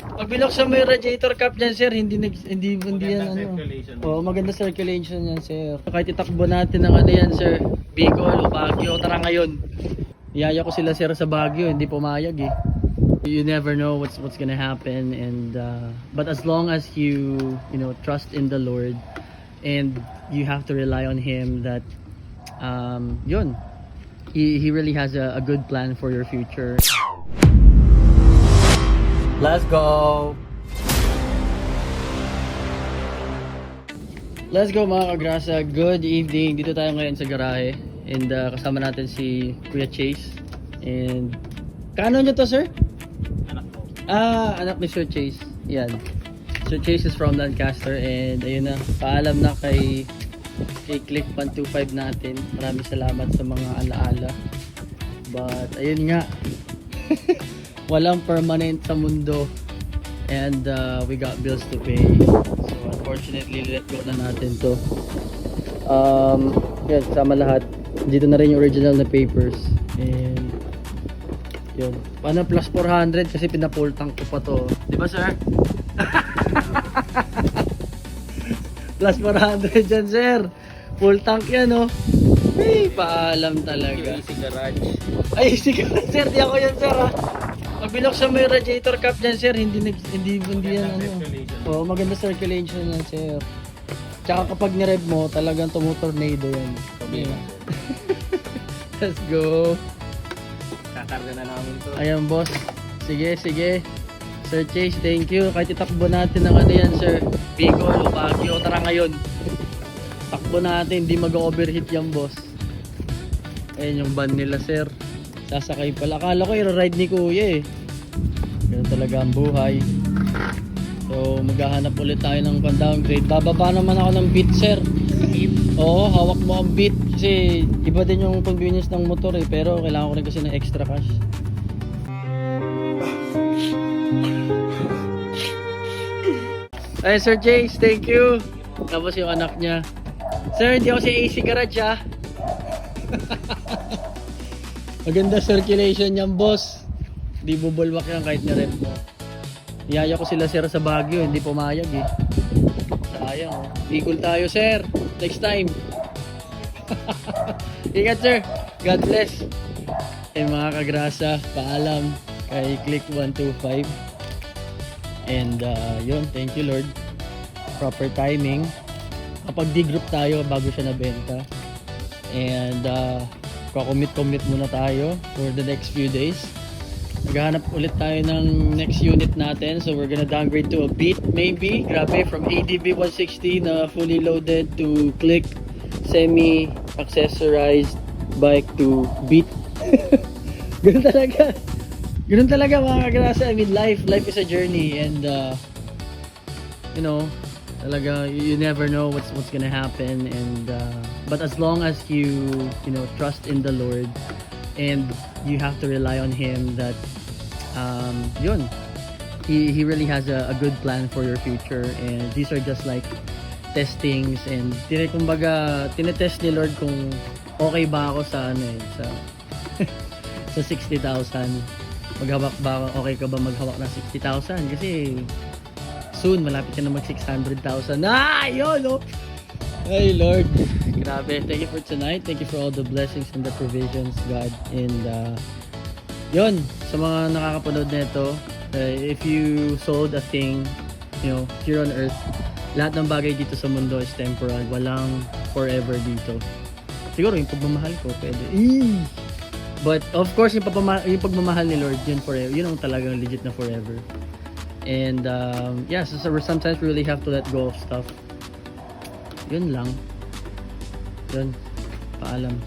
Pag binuksan mo yung radiator cap niyan, sir, hindi yan ano. Circulation. Oh, maganda circulation yan, sir. Kahit itakbo natin ng ano yan, sir, Bicol o Baguio, tara ngayon. Iyaya ko sila, sir, sa Baguio, hindi pumayag eh. You never know what's gonna happen, and but as long as you know, trust in the Lord, and you have to rely on Him, that yun, He really has a good plan for your future. Let's go! Let's go mga kagrasa. Good evening. Dito tayo ngayon sa garahe. And kasama natin si Kuya Chase. And kano nyo to, sir? Anak ko. Anak ni Sir Chase. Yan. Sir Chase is from Lancaster. And ayun na, paalam na kay Click 125 natin. Maraming salamat sa mga alaala. But ayun nga, walang permanent sa mundo, and we got bills to pay, so unfortunately let go na natin to. Yan, kasama lahat dito na rin yung original na papers, and yun, paano plus 400 kasi pinapull tank ko pa to, di ba sir? Plus 400 dyan, sir, full tank yan, oh. Ay, paalam talaga. Easy garage. Ay, sige, sir, di ako yan, sir, ah. Pag binuksan mo yung radiator cap dyan, sir, hindi yan ano. Oh, maganda circulation yan, sir. Tsaka kapag nirev mo, talagang tumutornado yan. Problema. Let's go. Kakarga na namin to. Ayan, boss. Sige. Sir Chase, thank you. Kahit itakbo natin ng ano yan, sir, Bicol o Baguio, tara ngayon. Takbo natin, hindi mag-overheat yan, boss. Ayan yung van nila, sir. Sasakay pala. Akala ko i-ride ni kuya eh. Ganun talaga ang buhay. So maghahanap ulit tayo ng downgrade. Bababa naman ako ng beat, sir. Oo, hawak mo ang beat. Kasi iba din yung convenience ng motor eh. Pero kailangan ko rin kasi ng extra cash. Ay, Sir Jace, thank you. Tapos yung anak niya. Sir, hindi ako si AC Garage ah. Maganda circulation yan, boss. Di bubulwak yan kahit na-rep mo. Iyaya ko sila, sir, sa Baguio, hindi pumayag eh. Sayang, oh. Bicol tayo, sir. Next time. Ingat, sir. God bless. Eh mga kagrasa, paalam kay Click 125. And yun, thank you Lord. Proper timing. Kapag di-group tayo bago siya nabenta. And commit muna tayo for the next few days. Maghahanap ulit tayo ng next unit natin. So we're gonna downgrade to a Beat maybe. Grabe, from ADV 160 na fully loaded to Click semi accessorized bike to Beat. Ganun talaga. Ganun talaga mga kagrasa. I mean, life is a journey, and you know, talaga you never know what's gonna happen, and but as long as you know, trust in the Lord, and you have to rely on Him, that yun, He really has a good plan for your future, and these are just like testings, and kumbaga tinetest ni Lord kung okay ba ako sa ano eh, sa 60,000. Maghawak ba, okay ka ba maghawak ng 60,000? Kasi soon malapit ka na mag 600,000. Yun, oh. Hey Lord, grabe. Thank you for tonight. Thank you for all the blessings and the provisions, God. And yun, sa mga nakakapanood nito, if you sold a thing, you know, here on earth, lahat ng bagay dito sa mundo is temporal. Walang forever dito. Siguro yung pagmamahal ko pwede. But of course, yung pagmamahal ni Lord, yun forever. Yun ang talagang legit na forever. And yeah, so sometimes we really have to let go of stuff. Yun lang. Yun. Paalam.